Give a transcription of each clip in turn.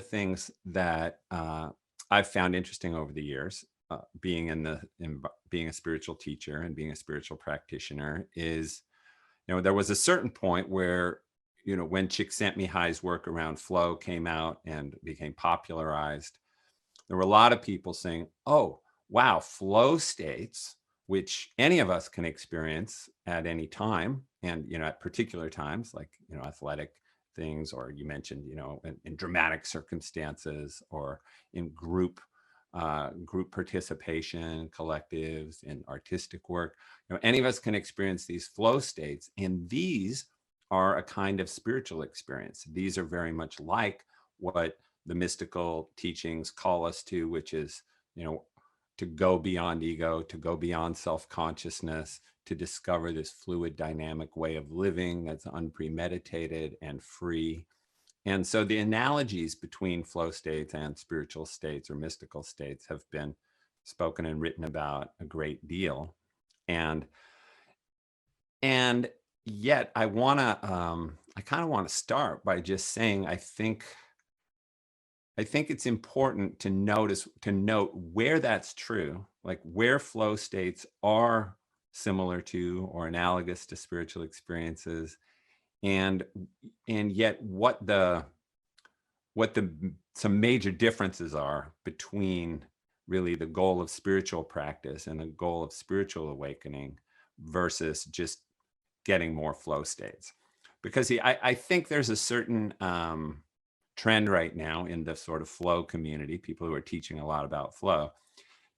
the things that I've found interesting over the years, being being a spiritual teacher and being a spiritual practitioner, is there was a certain point where when Csikszentmihalyi's work around flow came out and became popularized, there were a lot of people saying, "Oh, wow, flow states, which any of us can experience at any time, and at particular times, like athletic things, or you mentioned, in dramatic circumstances, or in group participation, collectives, in artistic work. Any of us can experience these flow states, and these are a kind of spiritual experience. These are very much like what the mystical teachings call us to, which is, you know, to go beyond ego, to go beyond self-consciousness, to discover this fluid, dynamic way of living that's unpremeditated and free. And so the analogies between flow states and spiritual states or mystical states have been spoken and written about a great deal. And and yet I kind of want to start by just saying I think it's important to note where that's true, like where flow states are similar to or analogous to spiritual experiences, and yet what the some major differences are between really the goal of spiritual practice and the goal of spiritual awakening versus just getting more flow states. Because see, I think there's a certain trend right now in the sort of flow community, people who are teaching a lot about flow,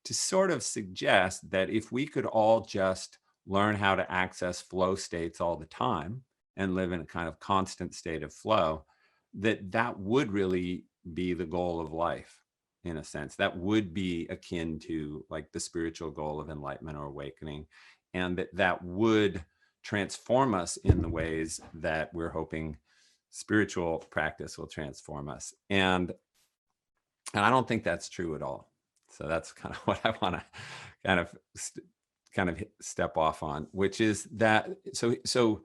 to sort of suggest that if we could all just learn how to access flow states all the time and live in a kind of constant state of flow, that would really be the goal of life. In a sense, that would be akin to like the spiritual goal of enlightenment or awakening, and that would transform us in the ways that we're hoping spiritual practice will transform us. And I don't think that's true at all. So that's kind of what I want to kind of step off on, which is that so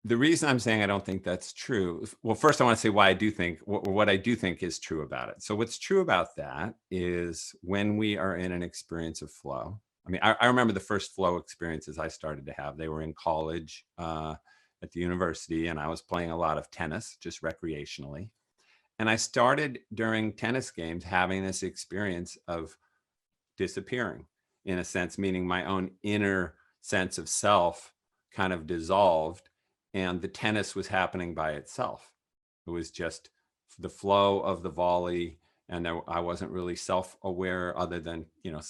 the reason I'm saying I don't think that's true, well, first I want to say why I do think what I do think is true about it. So what's true about that is when we are in an experience of flow. I mean, I remember the first flow experiences I started to have. They were in college, at the university, and I was playing a lot of tennis, just recreationally. And I started during tennis games having this experience of disappearing, in a sense, meaning my own inner sense of self kind of dissolved, and the tennis was happening by itself. It was just the flow of the volley, and I wasn't really self-aware, other than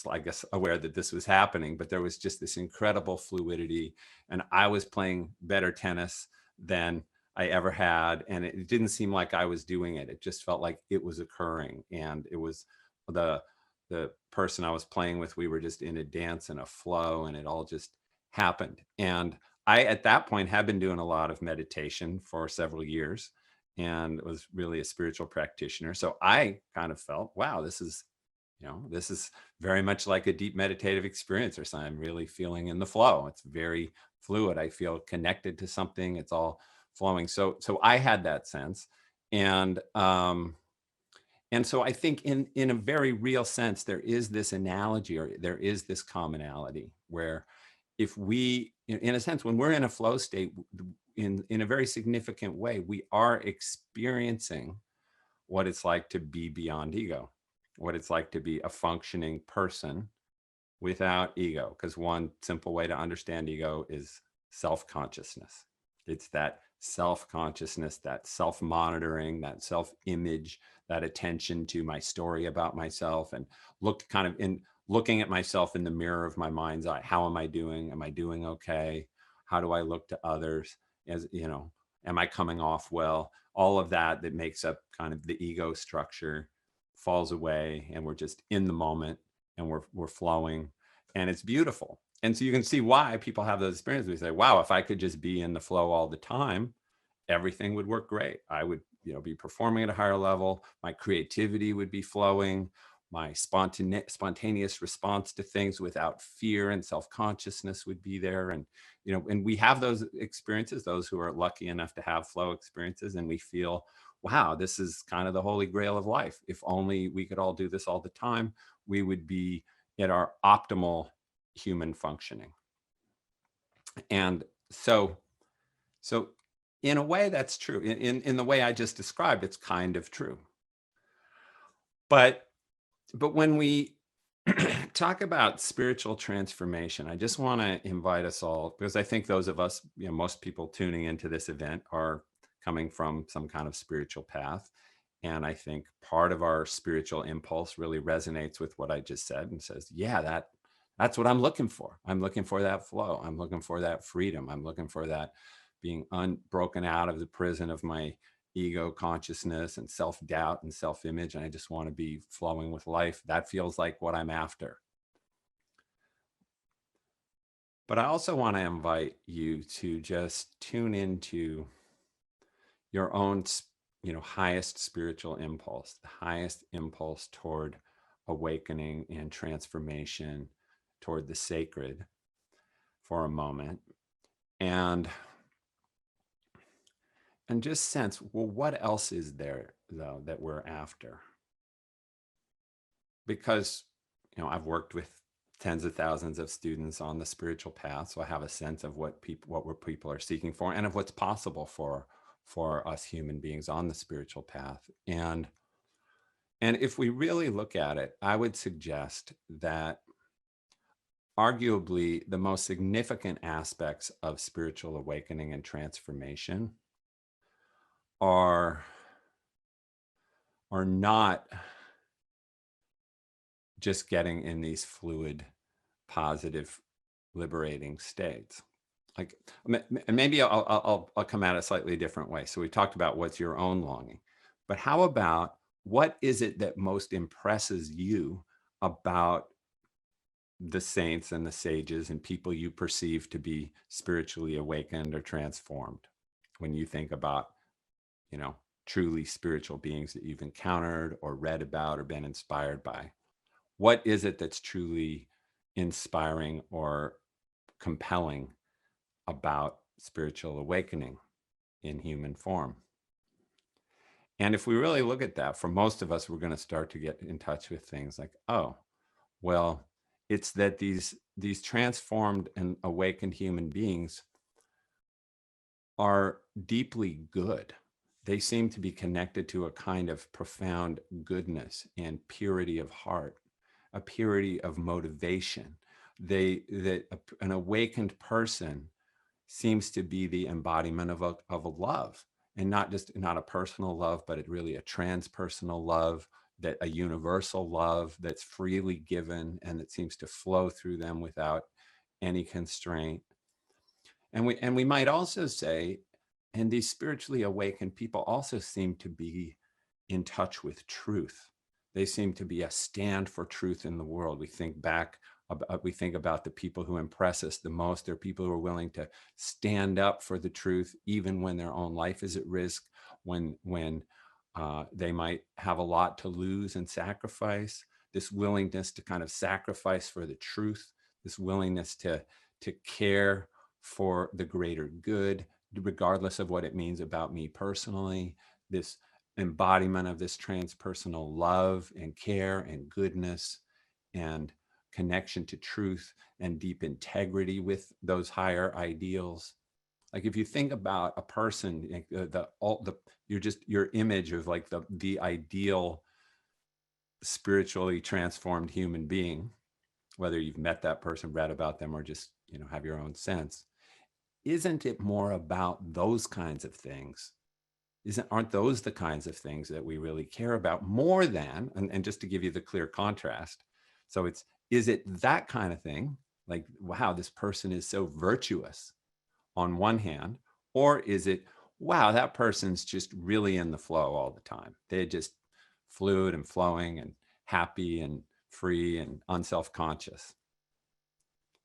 I guess aware that this was happening, but there was just this incredible fluidity, and I was playing better tennis than I ever had, and it didn't seem like I was doing it. It just felt like it was occurring, and it was the person I was playing with. We were just in a dance and a flow, and it all just happened. And I, at that point, had been doing a lot of meditation for several years and was really a spiritual practitioner. So I kind of felt, wow, this is very much like a deep meditative experience or something. I'm really feeling in the flow. It's very fluid. I feel connected to something. It's all flowing. So I had that sense. And so I think in a very real sense, there is this analogy, or there is this commonality, where if we, in a sense, when we're in a flow state, in a very significant way, we are experiencing what it's like to be beyond ego, what it's like to be a functioning person without ego. Because one simple way to understand ego is self-consciousness. It's that self-consciousness, that self-monitoring, that self-image, that attention to my story about myself, and looking at myself in the mirror of my mind's eye. How am I doing? Am I doing okay? How do I look to others? Am I coming off well? All of that makes up kind of the ego structure falls away, and we're just in the moment, and we're flowing, and it's beautiful. And so you can see why people have those experiences. We say, wow, if I could just be in the flow all the time, everything would work great. I would, be performing at a higher level. My creativity would be flowing. My spontaneous response to things without fear and self-consciousness would be there. And we have those experiences, those who are lucky enough to have flow experiences, and we feel wow, this is kind of the holy grail of life. If only we could all do this all the time, we would be at our optimal human functioning. And so in a way, that's true. In the way I just described, it's kind of true. But when we talk about spiritual transformation, I just want to invite us all, because I think those of us, most people tuning into this event are coming from some kind of spiritual path. And I think part of our spiritual impulse really resonates with what I just said and says, yeah, that's what I'm looking for. I'm looking for that flow. I'm looking for that freedom. I'm looking for that being unbroken out of the prison of my ego consciousness and self-doubt and self-image. And I just want to be flowing with life. That feels like what I'm after. But I also want to invite you to just tune into your own, highest spiritual impulse, the highest impulse toward awakening and transformation, toward the sacred, for a moment. And just sense, well, what else is there, though, that we're after? Because, I've worked with tens of thousands of students on the spiritual path, so I have a sense of what people are seeking for, and of what's possible for us human beings on the spiritual path. And if we really look at it, I would suggest that arguably the most significant aspects of spiritual awakening and transformation are not just getting in these fluid, positive, liberating states. Like, maybe I'll come at it a slightly different way. So we talked about what's your own longing, but how about what is it that most impresses you about the saints and the sages and people you perceive to be spiritually awakened or transformed when you think about, truly spiritual beings that you've encountered or read about or been inspired by? What is it that's truly inspiring or compelling about spiritual awakening in human form? And if we really look at that, for most of us, we're going to start to get in touch with things like, oh, well, it's that these transformed and awakened human beings are deeply good. They seem to be connected to a kind of profound goodness and purity of heart, a purity of motivation. An awakened person seems to be the embodiment of a love, and not a personal love, but really a transpersonal love, that a universal love that's freely given and that seems to flow through them without any constraint. And we might also say, and these spiritually awakened people also seem to be in touch with truth. They seem to be a stand for truth in the world. We think about the people who impress us the most. They're people who are willing to stand up for the truth, even when their own life is at risk, when they might have a lot to lose and sacrifice. This willingness to kind of sacrifice for the truth, this willingness to care for the greater good, regardless of what it means about me personally, this embodiment of this transpersonal love and care and goodness and connection to truth and deep integrity with those higher ideals. Like, if you think about a person, like your image of like the ideal spiritually transformed human being, whether you've met that person, read about them, or just have your own sense, isn't it more about those kinds of things? Aren't those the kinds of things that we really care about more than, and just to give you the clear contrast, so is it that kind of thing, like, wow, this person is so virtuous on one hand, or is it, wow, that person's just really in the flow all the time. They're just fluid and flowing and happy and free and unself-conscious.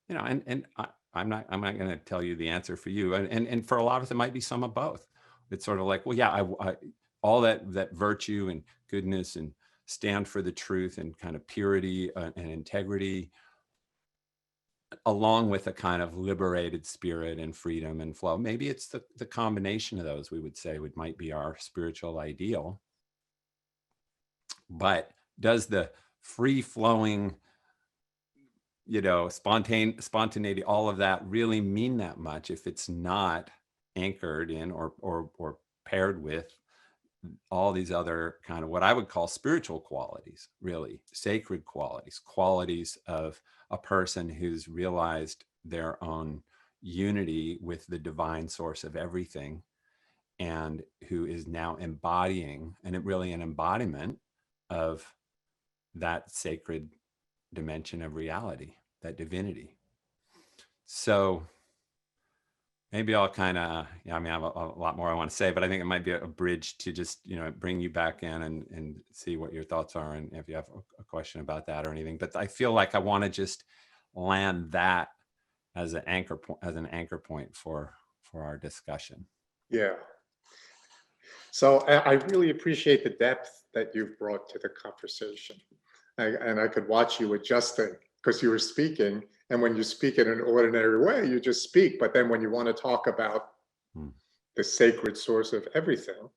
I'm not going to tell you the answer for you. And for a lot of us, it might be some of both. It's sort of like, well, yeah, all that virtue and goodness and stand for the truth and kind of purity and integrity, along with a kind of liberated spirit and freedom and flow. Maybe it's the combination of those, we would say, might be our spiritual ideal. But does the free flowing, spontaneity, all of that really mean that much if it's not anchored in or paired with all these other kind of what I would call spiritual qualities, really sacred qualities of a person who's realized their own unity with the divine source of everything, and who is now embodying, and it really an embodiment of that sacred dimension of reality, that divinity. So maybe I'll kind of, I have a lot more I want to say, but I think it might be a bridge to just, bring you back in and see what your thoughts are, and if you have a question about that or anything. But I feel like I want to just land that as an anchor point for our discussion. Yeah. So I really appreciate the depth that you've brought to the conversation. And I could watch you adjusting because you were speaking. And when you speak in an ordinary way, you just speak. But then when you want to talk about the sacred source of everything,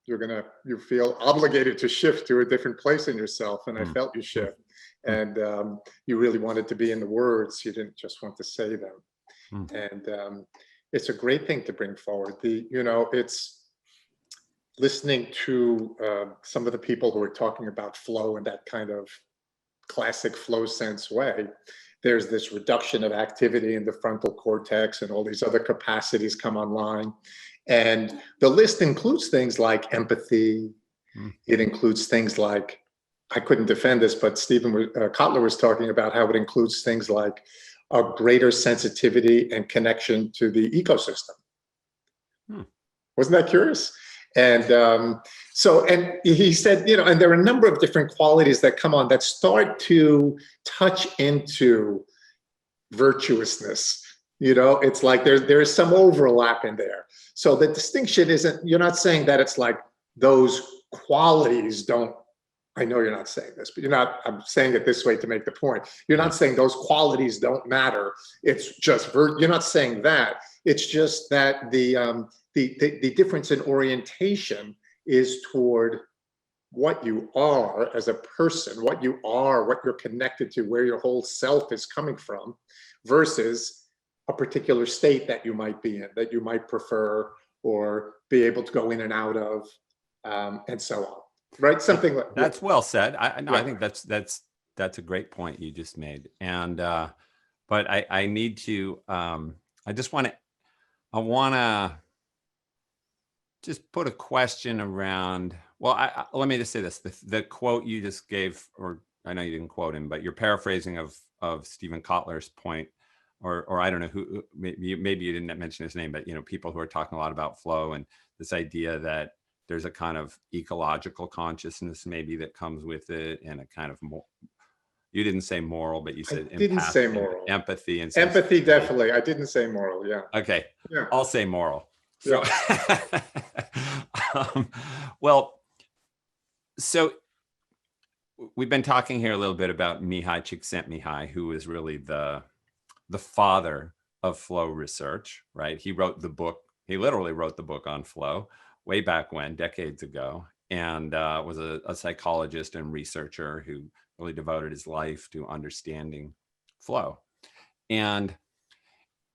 you feel obligated to shift to a different place in yourself. And I felt you shift. And you really wanted to be in the words. You didn't just want to say them. And it's a great thing to bring forward. It's listening to some of the people who are talking about flow in that kind of classic flow sense way. There's this reduction of activity in the frontal cortex, and all these other capacities come online. And the list includes things like empathy. It includes things like, I couldn't defend this, but Stephen Kotler was talking about how it includes things like a greater sensitivity and connection to the ecosystem. Wasn't that curious? And and he said, and there are a number of different qualities that come on that start to touch into virtuousness. It's like there is some overlap in there. So the distinction isn't, you're not saying that it's like those qualities don't, I know you're not saying this, but I'm saying it this way to make the point. You're not saying those qualities don't matter. It's just, you're not saying that. It's just that the difference in orientation is toward what you are as a person, what you are, what you're connected to, where your whole self is coming from, versus a particular state that you might be in, that you might prefer or be able to go in and out of, and so on. Right? Something like that's well said. I think that's a great point you just made. And but I need to I want to just put a question around. Well, let me just say this: the quote you just gave, or I know you didn't quote him, but you're paraphrasing of Stephen Kotler's point, or I don't know who. Maybe you didn't mention his name, but people who are talking a lot about flow and this idea that there's a kind of ecological consciousness maybe that comes with it, and a kind of more. You didn't say moral, but you said say moral. Empathy and empathy. Definitely, I didn't say moral. Yeah. Okay. Yeah. I'll say moral. So, so we've been talking here a little bit about Mihaly Csikszentmihalyi, who is really the father of flow research, right? He wrote the book. He literally wrote the book on flow way back when, decades ago, and was a psychologist and researcher who really devoted his life to understanding flow. And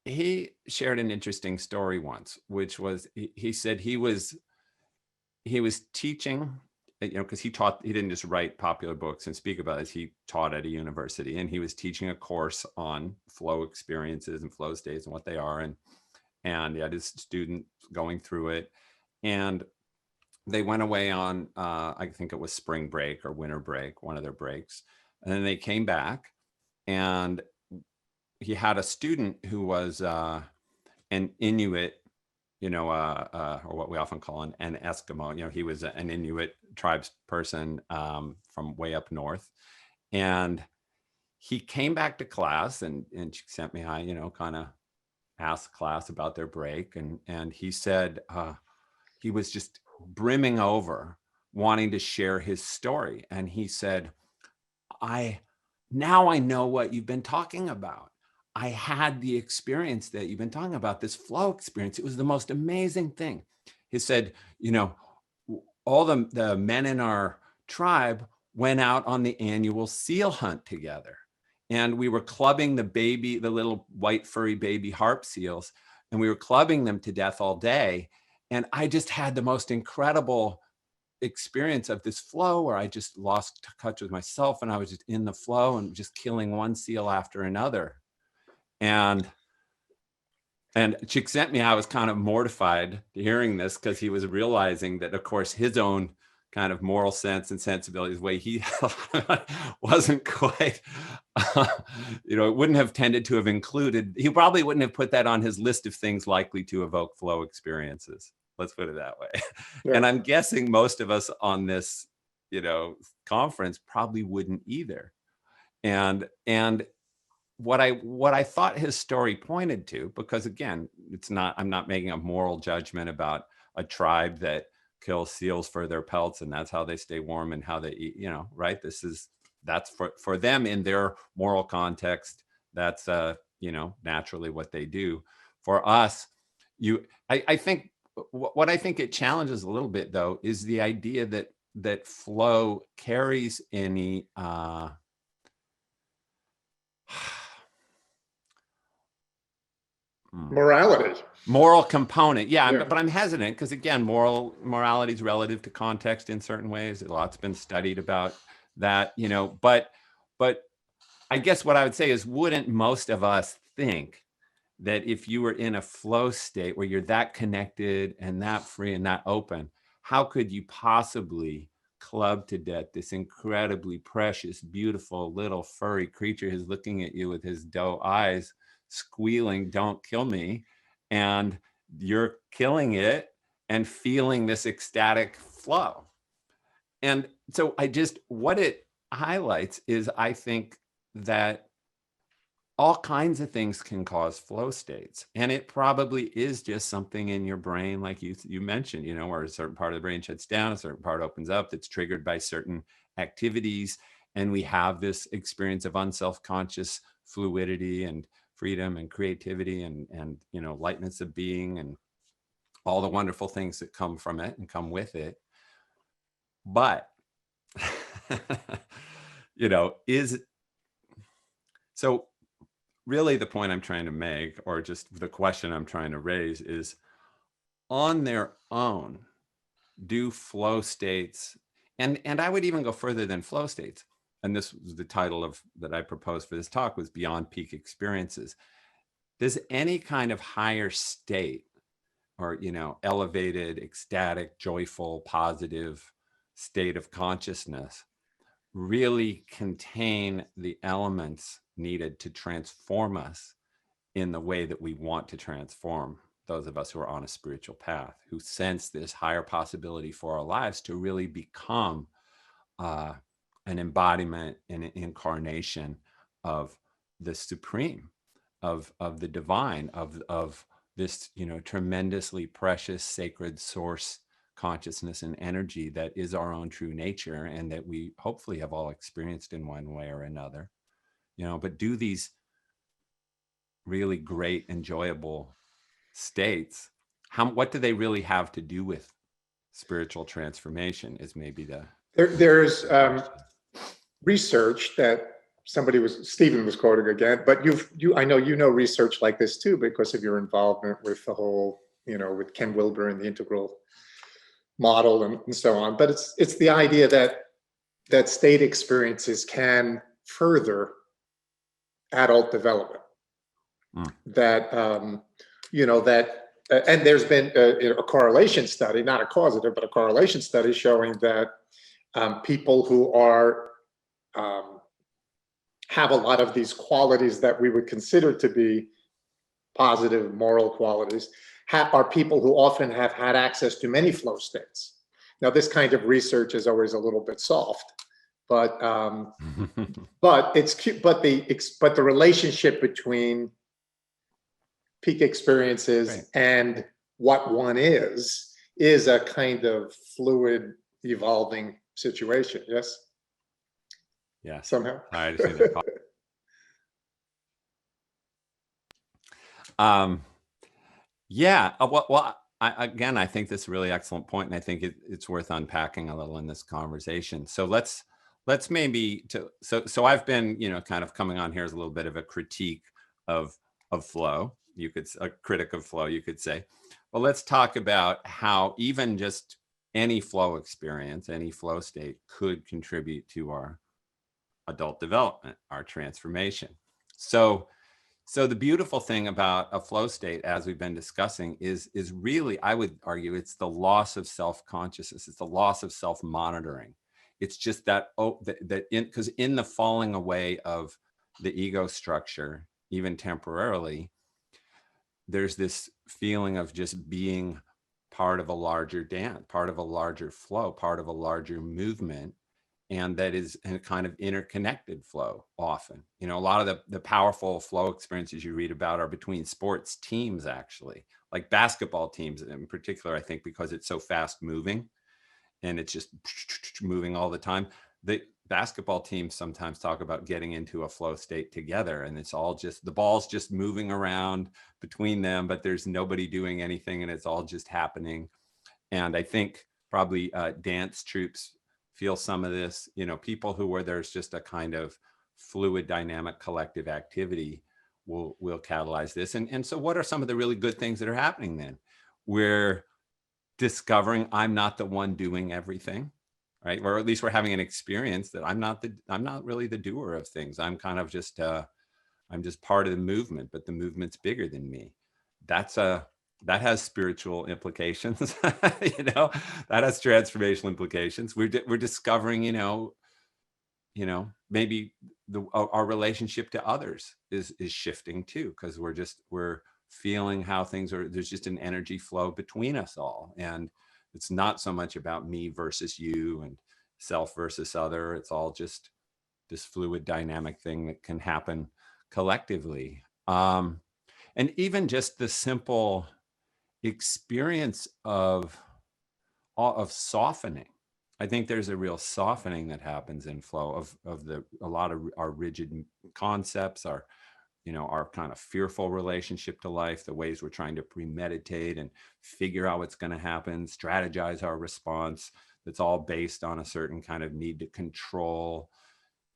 he shared an interesting story once, which was he said he was teaching, because he didn't just write popular books and speak about it. He taught at a university, and he was teaching a course on flow experiences and flow states and what they are. And he had his student going through it, and they went away on, I think it was spring break or winter break, one of their breaks. And then they came back, and he had a student who was an Inuit, or what we often call an Eskimo. He was an Inuit tribes person from way up north. And he came back to class, and Csikszentmihalyi, kind of asked class about their break. And he said he was just brimming over, wanting to share his story. And he said, now I know what you've been talking about. I had the experience that you've been talking about, this flow experience. It was the most amazing thing. He said, you know, all the men in our tribe went out on the annual seal hunt together. And we were clubbing the little white furry baby harp seals, and we were clubbing them to death all day. And I just had the most incredible experience of this flow where I just lost touch with myself, and I was just in the flow and just killing one seal after another. And Csikszentmihalyi, I was kind of mortified hearing this, because he was realizing that, of course, his own kind of moral sense and sensibilities, the way he wasn't quite, it wouldn't have tended to have included, he probably wouldn't have put that on his list of things likely to evoke flow experiences. Let's put it that way. Yeah. And I'm guessing most of us on this, conference probably wouldn't either. And what I thought his story pointed to, because again, I'm not making a moral judgment about a tribe that kills seals for their pelts and that's how they stay warm and how they eat, right? That's for them in their moral context. That's, naturally what they do. For us, I think what I think it challenges a little bit, though, is the idea that flow carries any morality. Moral component. Yeah. Yeah. But I'm hesitant, because again, morality is relative to context in certain ways. A lot's been studied about that, but I guess what I would say is, wouldn't most of us think that if you were in a flow state where you're that connected and that free and that open, how could you possibly club to death this incredibly precious, beautiful little furry creature who's looking at you with his doe eyes, squealing, "Don't kill me," and you're killing it and feeling this ecstatic flow? And so what it highlights is, I think, that all kinds of things can cause flow states. And it probably is just something in your brain, like you mentioned, where a certain part of the brain shuts down, a certain part opens up, that's triggered by certain activities. And we have this experience of unself-conscious fluidity and freedom and creativity and lightness of being and all the wonderful things that come from it and come with it. But, so really the point I'm trying to make, or just the question I'm trying to raise, is, on their own, do flow states, and I would even go further than flow states, and this was the title that I proposed for this talk, was Beyond Peak Experiences. Does any kind of higher state, or elevated, ecstatic, joyful, positive state of consciousness really contain the elements needed to transform us in the way that we want to transform those of us who are on a spiritual path, who sense this higher possibility for our lives to really become an embodiment and an incarnation of the supreme, of the divine, of this tremendously precious, sacred source consciousness and energy that is our own true nature, and that we hopefully have all experienced in one way or another, but do these really great, enjoyable states, what do they really have to do with spiritual transformation, is maybe There's research that Stephen was quoting again, but I know research like this too, because of your involvement with the whole, with Ken Wilber and the integral model and so on. But it's the idea that state experiences can further adult development. That and there's been a correlation study, not a causative, but a correlation study showing that people who are have a lot of these qualities that we would consider to be positive moral qualities are people who often have had access to many flow states. Now, this kind of research is always a little bit soft, but it's cute. But the relationship between peak experiences Right. and what one is a kind of fluid, evolving situation. Yes. Yeah. Somehow. I just need to Um, yeah. Again, I think this is a really excellent point, and I think it's worth unpacking a little in this conversation. So let's maybe so I've been, kind of coming on here as a little bit of a critique of flow. A critic of flow, you could say. Well, let's talk about how even just any flow experience, any flow state could contribute to our adult development, our transformation. So the beautiful thing about a flow state, as we've been discussing, is really, I would argue, it's the loss of self-consciousness. It's the loss of self-monitoring. It's just that, because in the falling away of the ego structure, even temporarily, there's this feeling of just being part of a larger dance, part of a larger flow, part of a larger movement. And that is a kind of interconnected flow often. A lot of the powerful flow experiences you read about are between sports teams, actually, like basketball teams in particular, I think, because it's so fast moving and it's just moving all the time. The basketball teams sometimes talk about getting into a flow state together, and it's all just, the ball's just moving around between them, but there's nobody doing anything, and it's all just happening. And I think probably dance troupes feel some of this, people where there's just a kind of fluid, dynamic, collective activity will catalyze this. And so what are some of the really good things that are happening then? We're discovering I'm not the one doing everything, right? Or at least we're having an experience that I'm not really the doer of things. I'm kind of just, I'm just part of the movement, but the movement's bigger than me. That has spiritual implications, that has transformational implications. We're discovering, maybe our relationship to others is shifting too, because we're feeling how things are. There's just an energy flow between us all, and it's not so much about me versus you and self versus other. It's all just this fluid, dynamic thing that can happen collectively. And even just the simple experience of softening. I think there's a real softening that happens in flow of a lot of our rigid concepts, our kind of fearful relationship to life, the ways we're trying to premeditate and figure out what's going to happen, strategize our response. That's all based on a certain kind of need to control.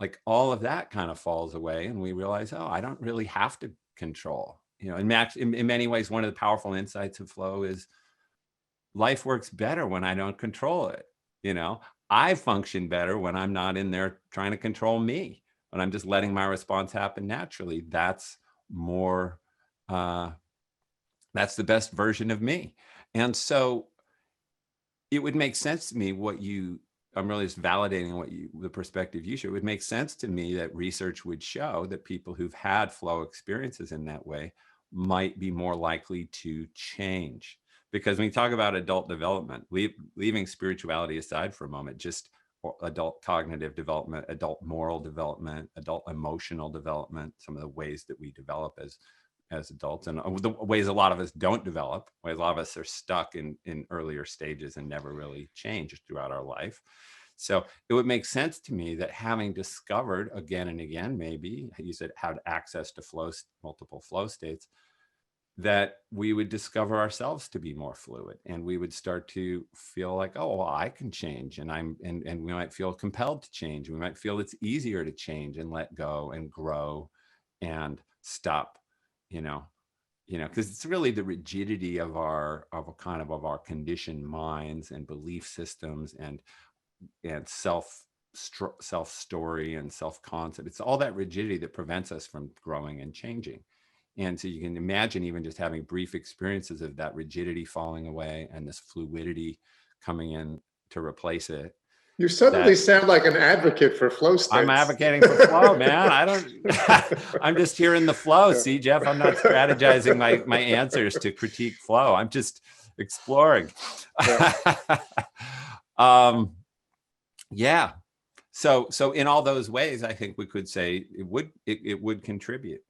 Like all of that kind of falls away, and we realize, oh, I don't really have to control. In many ways, one of the powerful insights of flow is life works better when I don't control it. I function better when I'm not in there trying to control me, when I'm just letting my response happen naturally. That's more, that's the best version of me. And so it would make sense to me I'm really just validating the perspective you share. It would make sense to me that research would show that people who've had flow experiences in that way might be more likely to change. Because when you talk about adult development, leaving spirituality aside for a moment, just adult cognitive development, adult moral development, adult emotional development, some of the ways that we develop as adults, and the ways a lot of us don't develop, ways a lot of us are stuck in earlier stages and never really change throughout our life. So it would make sense to me that having discovered again and again, maybe you said had access to multiple flow states, that we would discover ourselves to be more fluid, and we would start to feel like, oh, well, I can change, and we might feel compelled to change. We might feel it's easier to change and let go and grow and stop, because it's really the rigidity of our conditioned minds and belief systems and self story and self concept. It's all that rigidity that prevents us from growing and changing. And so you can imagine even just having brief experiences of that rigidity falling away and this fluidity coming in to replace it. You suddenly sound like an advocate for flow states. I'm advocating for flow, man. I'm just here in the flow. Yeah. See, Jeff, I'm not strategizing my answers to critique flow. I'm just exploring. Yeah. Yeah. So in all those ways, I think we could say it would contribute.